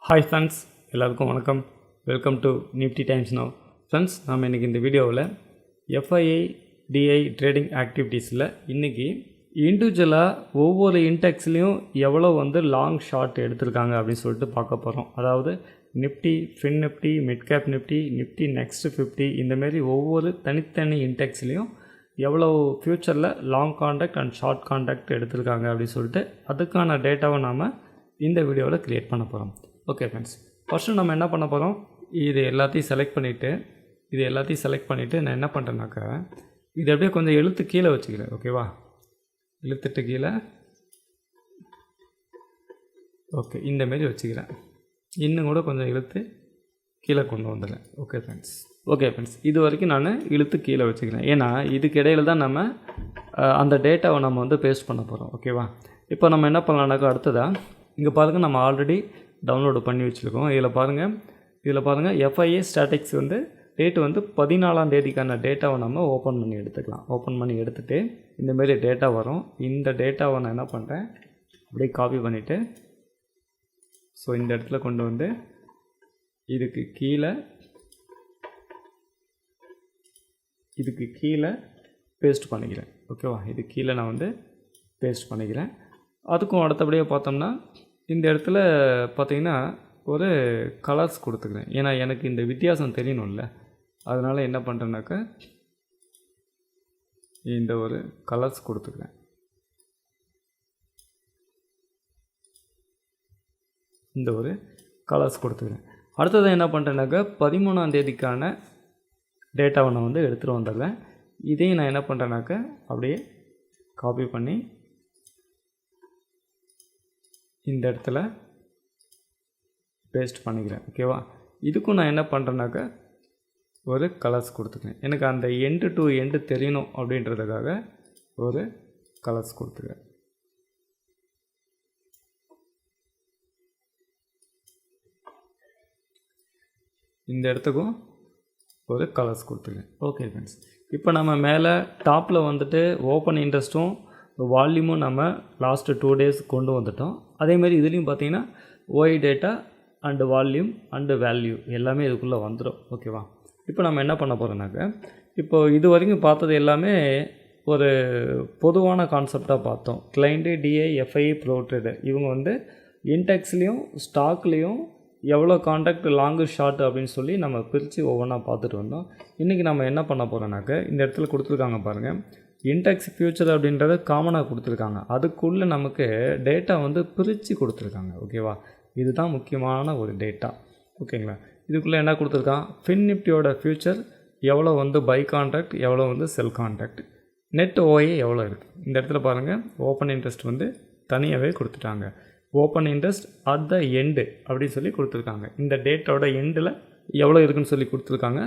Hi friends, எல்லாருக்கும் வணக்கம். Welcome to Nifty times now. Friends, நம்ம இன்றைக்கி இந்த வீடியோவில் எஃப்ஐஐ டிஐ ட்ரேடிங் ஆக்டிவிட்டீஸில் இன்றைக்கி இண்டிவிஜுவலாக ஒவ்வொரு இன்டெக்ஸ்லேயும் எவ்வளோ லாங் ஷார்ட் எடுத்திருக்காங்க அப்படின்னு சொல்லிட்டு பார்க்க போகிறோம். அதாவது Nifty, fin Nifty, mid cap Nifty, Nifty next 50 இந்தமாரி ஒவ்வொரு தனித்தனி இன்டெக்ஸ்லேயும் எவ்வளோ ஃப்யூச்சரில் long contract and short contract எடுத்திருக்காங்க அப்படின்னு சொல்லிட்டு அதுக்கான டேட்டாவை நாம் இந்த வீடியோவில் க்ரியேட் பண்ண போகிறோம். ஓகே ஃப்ரெண்ட்ஸ், ஃபஸ்ட்டு நம்ம என்ன பண்ண போகிறோம், இது எல்லாத்தையும் செலக்ட் பண்ணிவிட்டு நான் என்ன பண்ணுறேன்னாக்கா இது அப்படியே கொஞ்சம் இழுத்து கீழே வச்சுக்கிறேன். ஓகேவா, இழுத்துட்டு கீழே ஓகே இந்தமாரி வச்சுக்கிறேன். இன்னும் கூட கொஞ்சம் இழுத்து கீழே கொண்டு வந்துடுறேன். ஓகே ஃப்ரெண்ட்ஸ், இது வரைக்கும் நான் இழுத்து கீழே வச்சுக்கிறேன். ஏன்னா இதுக்கு இடையில தான் நம்ம அந்த டேட்டாவை நம்ம பேஸ்ட் பண்ண போகிறோம். ஓகேவா, இப்போ நம்ம என்ன பண்ணலான்னாக்கா அடுத்ததாக இங்கே பாருங்கள், நம்ம ஆல்ரெடி டவுன்லோடு பண்ணி வச்சுருக்கோம். இதில் பாருங்கள் எஃப்ஐஏ ஸ்டாட்டிக்ஸ் டேட்டு 14ஆம் தேதிக்கான டேட்டாவை நம்ம ஓப்பன் பண்ணி எடுத்துக்கலாம். ஓப்பன் பண்ணி எடுத்துகிட்டு இந்தமாரி டேட்டா வரும். இந்த டேட்டாவை நான் என்ன பண்ணுறேன், அப்படியே காப்பி பண்ணிவிட்டு ஸோ இந்த இடத்துல கொண்டு இதுக்கு கீழே பேஸ்ட் பண்ணிக்கிறேன். ஓகேவா, இது கீழே நான் பேஸ்ட் பண்ணிக்கிறேன். அதுக்கும் அடுத்தபடியாக பார்த்தோம்னா இந்த இடத்துல பார்த்திங்கன்னா ஒரு கலர்ஸ் கொடுத்துக்கிறேன். ஏன்னா எனக்கு இந்த வித்தியாசம் தெரியணும்ல, அதனால் என்ன பண்ணுறேன்னாக்கா இந்த ஒரு கலர்ஸ் கொடுத்துக்கிறேன். அடுத்தது என்ன பண்ணுறேன்னாக்கா 13ஆம் தேதிக்கான டேட்டாவை நான் எடுத்துகிட்டு வந்துடுறேன். இதையும் நான் என்ன பண்ணுறேன்னாக்கா அப்படியே காப்பி பண்ணி இந்த இடத்துல பேஸ்ட் பண்ணிக்கிறேன். ஓகேவா, இதுக்கும் நான் என்ன பண்ணுறேன்னாக்கா ஒரு கலர்ஸ் கொடுத்துக்கிறேன். எனக்கு அந்த எண்டு டு எண்டு தெரியணும் அப்படின்றதுக்காக ஒரு கலர்ஸ் கொடுத்துக்கிறேன். இந்த இடத்துக்கும் ஒரு கலர்ஸ் கொடுத்துக்கிறேன். ஓகே ஃப்ரெண்ட்ஸ், இப்போ நம்ம மேலே டாப்பில் ஓப்பன் இன்ட்ரெஸ்ட்டும் வால்யூமும் நம்ம லாஸ்ட்டு 2 டேஸ் கொண்டு வந்துட்டோம். அதேமாதிரி இதுலேயும் பார்த்திங்கன்னா ஓஐ data and volume and value எல்லாமே இதுக்குள்ளே வந்துடும். ஓகேவா, இப்போ நம்ம என்ன பண்ண போகிறோம்னாக்க இப்போது இது வரைக்கும் பார்த்தது எல்லாமே ஒரு பொதுவான கான்செப்டாக பார்த்தோம். Client, DI, FI, pro trader இவங்க இன்டெக்ஸ்லேயும் ஸ்டாக்லேயும் எவ்வளோ கான்ட்ராக்ட் லாங்கு ஷார்ட் அப்படின்னு சொல்லி நம்ம பிரித்து ஒவ்வொன்றா பார்த்துட்டு வந்தோம். இன்றைக்கி நம்ம என்ன பண்ண போகிறோம்னாக்க இந்த இடத்துல கொடுத்துருக்காங்க பாருங்கள், இன்டெக்ஸ் ஃபியூச்சர் அப்படின்றத காமனாக கொடுத்துருக்காங்க. அதுக்குள்ளே நமக்கு டேட்டா பிரித்து கொடுத்துருக்காங்க. ஓகேவா, இதுதான் முக்கியமான ஒரு டேட்டா. ஓகேங்களா, இதுக்குள்ளே என்ன கொடுத்துருக்கான், ஃபின் நிஃப்டியோட ஃபியூச்சர் எவ்வளோ பை கான்ட்ராக்ட், எவ்வளோ செல் கான்ட்ராக்ட், நெட் ஓஏ எவ்வளோ இருக்குது. இந்த இடத்துல பாருங்கள், ஓப்பன் இன்ட்ரெஸ்ட் தனியாகவே கொடுத்துட்டாங்க. Open interest at the end அப்படின்னு சொல்லி கொடுத்துருக்காங்க. இந்த டேட்டோட எண்டில் எவ்வளோ இருக்குதுன்னு சொல்லி கொடுத்துருக்காங்க.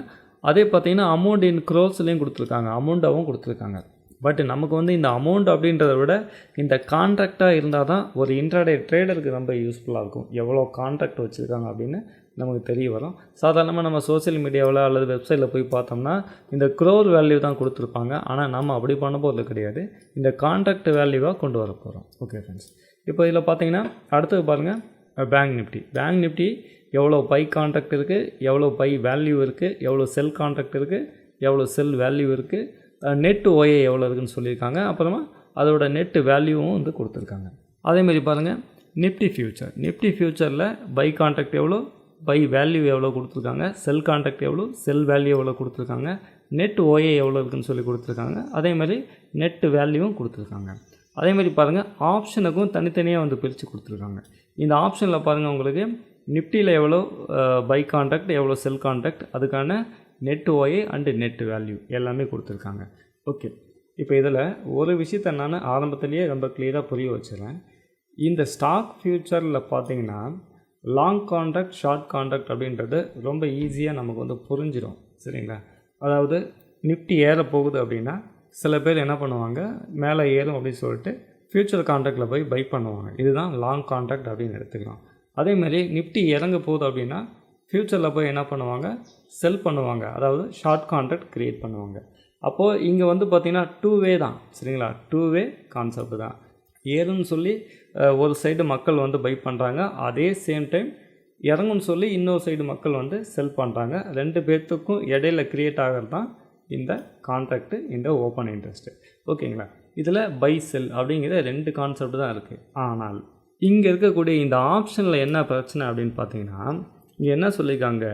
அதே பார்த்திங்கன்னா அமௌண்ட் இன் க்ரோஸ்லேயும் கொடுத்துருக்காங்க, அமௌண்ட்டாகவும் கொடுத்துருக்காங்க. பட் நமக்கு இந்த அமௌண்ட் அப்படின்றத விட இந்த கான்ட்ராக்டாக இருந்தால் தான் ஒரு இன்ட்ராடே ட்ரேடருக்கு ரொம்ப யூஸ்ஃபுல்லாக இருக்கும். எவ்வளோ கான்ட்ராக்ட் வச்சுருக்காங்க அப்படின்னு நமக்கு தெரிய வரும். சாதாரணமாக நம்ம சோசியல் மீடியாவில் அல்லது வெப்சைட்டில் போய் பார்த்தோம்னா இந்த க்ரோர் வேல்யூ தான் கொடுத்துருப்பாங்க. ஆனால் நம்ம அப்படி பண்ண போகிறது கிடையாது, இந்த கான்ட்ராக்ட் வேல்யூவாக கொண்டு வர போகிறோம். ஓகே ஃப்ரெண்ட்ஸ், இப்போ இதில் பார்த்தீங்கன்னா அடுத்தது பாருங்கள், பேங்க் நிஃப்டி எவ்வளோ பை கான்ட்ராக்ட் இருக்குது, எவ்வளோ பை வேல்யூ இருக்குது, எவ்வளோ செல் கான்ட்ராக்ட் இருக்குது, எவ்வளோ செல் வேல்யூ இருக்குது, நெட் ஓஏ எவ்வளோ இருக்குதுன்னு சொல்லியிருக்காங்க. அப்புறமா அதோட நெட் வேல்யூவும் கொடுத்துருக்காங்க. அதேமாதிரி பாருங்கள், நிஃப்டி ஃபியூச்சரில் பை கான்ட்ராக்ட் எவ்வளோ, பை வேல்யூ எவ்வளோ கொடுத்துருக்காங்க, செல் கான்ட்ராக்ட் எவ்வளோ, செல் வேல்யூ எவ்வளோ கொடுத்துருக்காங்க, நெட் ஓஏ எவ்வளோ இருக்குதுன்னு சொல்லி கொடுத்துருக்காங்க. அதேமாதிரி நெட் வேல்யூவும் கொடுத்துருக்காங்க. அதேமாதிரி பாருங்கள், ஆப்ஷனுக்கும் தனித்தனியாக பிரித்து கொடுத்துருக்காங்க. இந்த ஆப்ஷனில் பாருங்கள், உங்களுக்கு நிஃப்டியில் எவ்வளோ பை கான்ட்ராக்ட், எவ்வளோ செல் கான்ட்ராக்ட், அதுக்கான net OA and net value எல்லாமே கொடுத்துருக்காங்க. ஓகே, இப்போ இதில் ஒரு விஷயத்தை நான் ஆரம்பத்துலேயே ரொம்ப கிளியராக புரிய வச்சுறேன். இந்த ஸ்டாக் ஃபியூச்சரில் பார்த்திங்கன்னா லாங் கான்ட்ராக்ட், ஷார்ட் கான்ட்ராக்ட் அப்படின்றது ரொம்ப ஈஸியாக நமக்கு புரிஞ்சிடும். சரிங்களா, அதாவது நிஃப்டி ஏற போகுது அப்படின்னா சில பேர் என்ன பண்ணுவாங்க, மேலே ஏறும் அப்படின்னு சொல்லிட்டு ஃபியூச்சர் கான்ட்ராக்டில் போய் பை பண்ணுவாங்க. இதுதான் லாங் கான்ட்ராக்ட் அப்படின்னு எடுத்துக்கிறோம். அதேமாதிரி நிஃப்டி இறங்க போகுது அப்படின்னா ஃப்யூச்சரில் போய் என்ன பண்ணுவாங்க, செல் பண்ணுவாங்க, அதாவது ஷார்ட் கான்ட்ராக்ட் க்ரியேட் பண்ணுவாங்க. அப்போது இங்கே பார்த்திங்கன்னா 2 வே தான். சரிங்களா, 2 வே கான்செப்ட் தான். ஏறுன்னு சொல்லி ஒரு சைடு மக்கள் பை பண்ணுறாங்க, அதே சேம் டைம் இறங்கும்னு சொல்லி இன்னொரு சைடு மக்கள் வந்து செல் பண்ணுறாங்க. 2 பேர்த்துக்கும் இடையில க்ரியேட் ஆகிறது தான் இந்த கான்ட்ராக்ட், இந்த ஓப்பன் இன்ட்ரெஸ்ட்டு. ஓகேங்களா? இதில் பை செல் அப்படிங்கிற 2 கான்செப்ட் தான் இருக்குது. ஆனால் இங்கே இருக்கக்கூடிய இந்த ஆப்ஷனில் என்ன பிரச்சனை அப்படின்னு பார்த்தீங்கன்னா, இங்கே என்ன சொல்லியிருக்காங்க,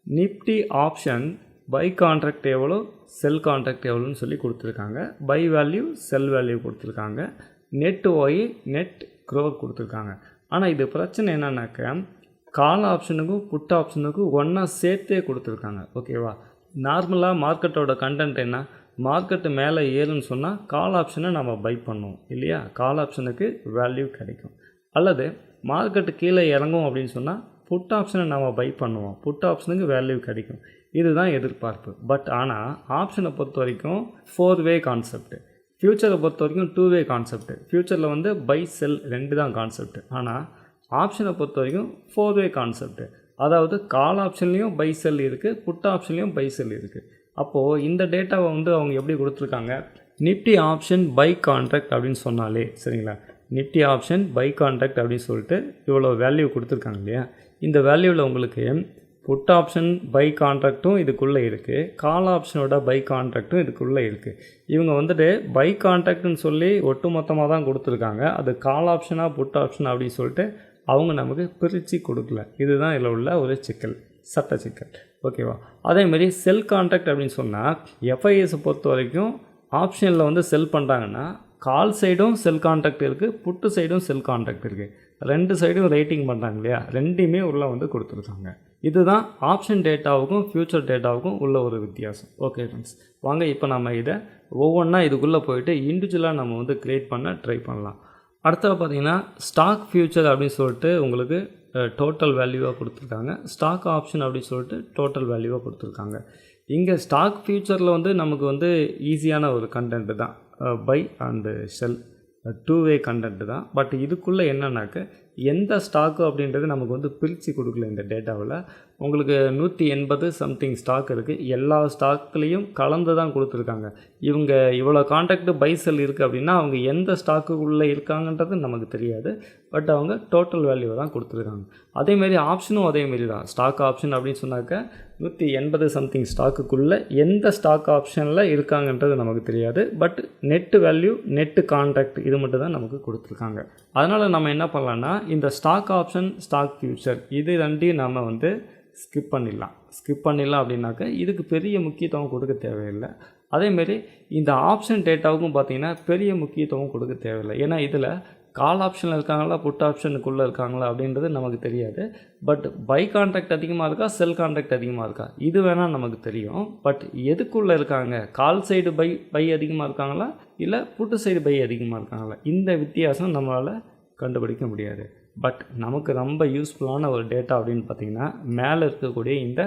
நிஃப்டி ஆப்ஷன் பை கான்ட்ராக்ட் எவ்வளோ, செல் கான்ட்ராக்ட் எவ்வளோன்னு சொல்லி கொடுத்துருக்காங்க. பை வேல்யூ, செல் வேல்யூ கொடுத்துருக்காங்க. நெட் ஒய், நெட் க்ரோர் கொடுத்துருக்காங்க. ஆனால் இது பிரச்சனை என்னன்னாக்க, கால் ஆப்ஷனுக்கும் புட் ஆப்ஷனுக்கும் ஒன்றா சேர்த்தே கொடுத்துருக்காங்க. ஓகேவா? நார்மலாக மார்க்கெட்டோட கண்டென்ட் என்ன, மார்க்கெட்டு மேலே ஏறுன்னு சொன்னால் கால் ஆப்ஷனை நம்ம பை பண்ணுவோம் இல்லையா? கால் ஆப்ஷனுக்கு வேல்யூ கிடைக்கும். அல்லது மார்க்கெட்டு கீழே இறங்கும் அப்படின்னு சொன்னால் புட் ஆப்ஷனை நம்ம பை பண்ணுவோம், புட் ஆப்ஷனுக்கு வேல்யூ கிடைக்கும். இதுதான் எதிர்பார்ப்பு. பட் ஆனால் ஆப்ஷனை பொறுத்த வரைக்கும் 4-வே கான்செப்ட், ஃப்யூச்சரை பொறுத்த வரைக்கும் 2-வே கான்செப்ட். ஃப்யூச்சரில் வந்து பை செல் 2 தான் கான்செப்ட். ஆனால் ஆப்ஷனை பொறுத்த வரைக்கும் 4-வே கான்செப்ட். அதாவது கால் ஆப்ஷன்லேயும் பை செல் இருக்குது, புட் ஆப்ஷன்லேயும் பை செல் இருக்குது. அப்போது இந்த டேட்டாவை வந்து அவங்க எப்படி கொடுத்துருக்காங்க, நிஃப்டி ஆப்ஷன் பை கான்ட்ராக்ட் அப்படின்னு சொன்னாலே சரிங்களா, நிஃப்டி ஆப்ஷன் பை கான்ட்ராக்ட் அப்படின்னு சொல்லிட்டு இவ்வளோ வேல்யூ கொடுத்துருக்காங்க இல்லையா? இந்த வேல்யூவில் உங்களுக்கு புட் ஆப்ஷன் பை கான்ட்ராக்ட்டும் இதுக்குள்ளே இருக்குது, கால் ஆப்ஷனோட பை கான்ட்ராக்ட்டும் இதுக்குள்ளே இருக்குது. இவங்க வந்துட்டு பை கான்ட்ராக்ட்னு சொல்லி ஒட்டுமொத்தமாக தான் கொடுத்துருக்காங்க. அது கால் ஆப்ஷனாக புட் ஆப்ஷன் அப்படின்னு சொல்லிட்டு அவங்க நமக்கு பிரித்து கொடுக்கல. இதுதான் இதில் உள்ள ஒரு சிக்கல், சட்ட சிக்கல். ஓகேவா? அதேமாரி செல் கான்ட்ராக்ட் அப்படின்னு சொன்னால் எஃப்ஐஎஸை பொறுத்த வரைக்கும் ஆப்ஷனில் வந்து செல் பண்ணுறாங்கன்னா கால் சைடும் செல் கான்ட்ராக்ட் இருக்குது, புட்டு சைடும் செல் கான்ட்ராக்ட் இருக்குது. 2 சைடும் ரேட்டிங் பண்ணுறாங்க இல்லையா? 2மே உள்ளே வந்து கொடுத்துருக்காங்க. இதுதான் ஆப்ஷன் டேட்டாவுக்கும் ஃப்யூச்சர் டேட்டாவுக்கும் உள்ள ஒரு வித்தியாசம். ஓகே ஃப்ரெண்ட்ஸ், வாங்க இப்போ நம்ம இதை ஒவ்வொன்றா இதுக்குள்ளே போயிட்டு இண்டிவிஜுவலாக நம்ம வந்து க்ரியேட் பண்ண ட்ரை பண்ணலாம். அடுத்தது பார்த்திங்கன்னா ஸ்டாக் ஃப்யூச்சர் அப்படின்னு சொல்லிட்டு உங்களுக்கு டோட்டல் வேல்யூவாக கொடுத்துருக்காங்க. ஸ்டாக் ஆப்ஷன் அப்படின்னு சொல்லிட்டு டோட்டல் வேல்யூவாக கொடுத்துருக்காங்க. இங்கே ஸ்டாக் ஃப்யூச்சரில் வந்து நமக்கு வந்து ஈஸியான ஒரு கண்டென்ட்டு தான், பை அண்டு செல் 2-வே கண்டென்ட்டு தான். பட் இதுக்குள்ளே என்னன்னாக்க எந்த ஸ்டாக்கு அப்படின்றது நமக்கு வந்து பிரித்து கொடுக்கல. இந்த டேட்டாவில் உங்களுக்கு 180 சம்திங் ஸ்டாக் இருக்குது. எல்லா ஸ்டாக்லேயும் கலந்து தான் கொடுத்துருக்காங்க. இவங்க இவ்வளோ கான்ட்ராக்ட் பை செல் இருக்குது அப்படின்னா அவங்க எந்த ஸ்டாக்குக்குள்ளே இருக்காங்கன்றது நமக்கு தெரியாது. பட் அவங்க டோட்டல் வேல்யூவை தான் கொடுத்துருக்காங்க. அதேமாரி ஆப்ஷனும் அதேமாரி தான். ஸ்டாக் ஆப்ஷன் அப்படின்னு சொன்னாக்க 180 சம்திங் ஸ்டாக்குக்குள்ளே எந்த ஸ்டாக் ஆப்ஷனில் இருக்காங்கன்றது நமக்கு தெரியாது. But net value, net contract இது மட்டும் தான் நமக்கு கொடுத்துருக்காங்க. அதனால் நம்ம என்ன பண்ணலான்னா இந்த ஸ்டாக் ஆப்ஷன், ஸ்டாக் ஃப்யூச்சர் இது 2யும் நம்ம வந்து ஸ்கிப் பண்ணிடலாம் அப்படின்னாக்க இதுக்கு பெரிய முக்கியத்துவம் கொடுக்க தேவையில்லை. அதேமாரி இந்த ஆப்ஷன் டேட்டாவுக்கும் பார்த்திங்கன்னா பெரிய முக்கியத்துவம் கொடுக்க தேவையில்லை. ஏன்னா இதில் கால் ஆப்ஷனில் இருக்காங்களா, புட் ஆப்ஷனுக்குள்ளே இருக்காங்களா அப்படின்றது நமக்கு தெரியாது. பட் பை கான்ட்ராக்ட் அதிகமாக இருக்கா, செல் கான்ட்ராக்ட் அதிகமாக இருக்கா இது வேணால் நமக்கு தெரியும். பட் எதுக்குள்ளே இருக்காங்க, கால் சைடு பை அதிகமாக இருக்காங்களா இல்லை புட்டு சைடு பை அதிகமாக இருக்காங்களா, இந்த வித்தியாசம் நம்மளால் கண்டுபிடிக்க முடியாது. பட் நமக்கு ரொம்ப யூஸ்ஃபுல்லான ஒரு டேட்டா அப்படின்னு பார்த்திங்கன்னா மேலே இருக்கக்கூடிய இந்த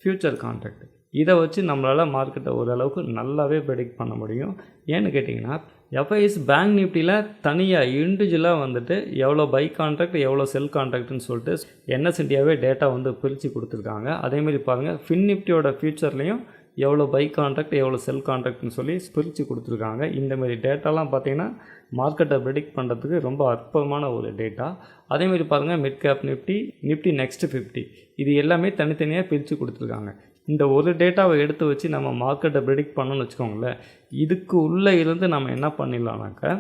ஃப்யூச்சர் கான்ட்ராக்ட். இதை வச்சு நம்மளால் மார்க்கெட்டை ஓரளவுக்கு நல்லாவே ப்ரெடிக்ட் பண்ண முடியும். ஏன்னு கேட்டிங்கன்னா எஃப்ஐஎஸ் பேங்க் நிஃப்டியில் தனியாக இண்டிவிஜுவலாக வந்துட்டு எவ்வளோ பை கான்ட்ராக்ட் எவ்வளோ செல் கான்ட்ராக்ட்னு சொல்லிட்டு என்எஸ் இந்தியாவே டேட்டா வந்து பிரித்து கொடுத்துருக்காங்க. அதேமாதிரி பாருங்கள் ஃபின் நிஃப்டியோட ஃப்யூச்சர்லேயும் எவ்வளோ பை கான்ட்ராக்ட் எவ்வளோ செல் கான்ட்ராக்ட்னு சொல்லி பிரித்து கொடுத்துருக்காங்க. இந்தமாரி டேட்டாலாம் பார்த்திங்கன்னா மார்க்கெட்டை ப்ரெடிக்ட் பண்ணுறதுக்கு ரொம்ப அற்புதமான ஒரு டேட்டா. அதேமாரி பாருங்கள் mid cap Nifty, Nifty next 50 இது எல்லாமே தனித்தனியாக பிரித்து கொடுத்துருக்காங்க. இந்த ஒரு டேட்டாவை எடுத்து வச்சு நம்ம மார்க்கெட்டை ப்ரெடிக்ட் பண்ணணும்னு வச்சுக்கோங்களேன். இதுக்கு உள்ளே இருந்து நம்ம என்ன பண்ணிடலாம்னாக்கா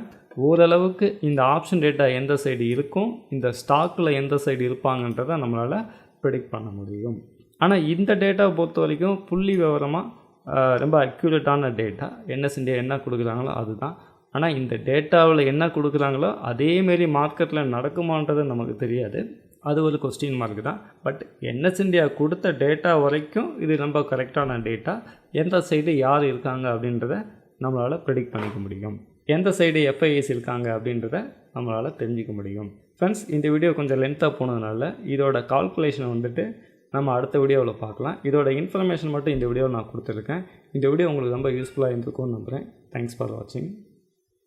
ஓரளவுக்கு இந்த ஆப்ஷன் டேட்டா எந்த சைடு இருக்கும், இந்த ஸ்டாக்கில் எந்த சைடு இருப்பாங்கன்றதை நம்மளால் ப்ரெடிக்ட் பண்ண முடியும். ஆனால் இந்த டேட்டாவை பொறுத்த வரைக்கும் புள்ளி விவரமாக ரொம்ப அக்யூரேட்டான டேட்டா. என்எஸ் இந்தியா என்ன கொடுக்குறாங்களோ அதுதான். ஆனால் இந்த டேட்டாவில் என்ன கொடுக்குறாங்களோ அதேமாரி மார்க்கெட்டில் நடக்குமான்றது நமக்கு தெரியாது. அது ஒரு கொஸ்டின் மார்க் தான். பட் என்எஸ் இந்தியா கொடுத்த டேட்டா வரைக்கும் இது ரொம்ப கரெக்டான டேட்டா. எந்த சைடு யார் இருக்காங்க அப்படின்றத நம்மளால் ப்ரெடிக்ட் பண்ணிக்க முடியும். எந்த சைடு எஃப்ஐஎஸ் இருக்காங்க அப்படின்றத நம்மளால் தெரிஞ்சிக்க முடியும். ஃப்ரெண்ட்ஸ், இந்த வீடியோ கொஞ்சம் லென்த்தாக போனதுனால இதோட கால்குலேஷனை வந்துட்டு நம்ம அடுத்த வீடியோவில் பார்க்கலாம். இதோட இன்ஃபர்மேஷன் மட்டும் இந்த வீடியோவில் நான் கொடுத்துருக்கேன். இந்த வீடியோ உங்களுக்கு ரொம்ப யூஸ்ஃபுல்லாக இருந்திருக்கும்னு நம்புகிறேன். தேங்க்ஸ் ஃபார் வாட்சிங்.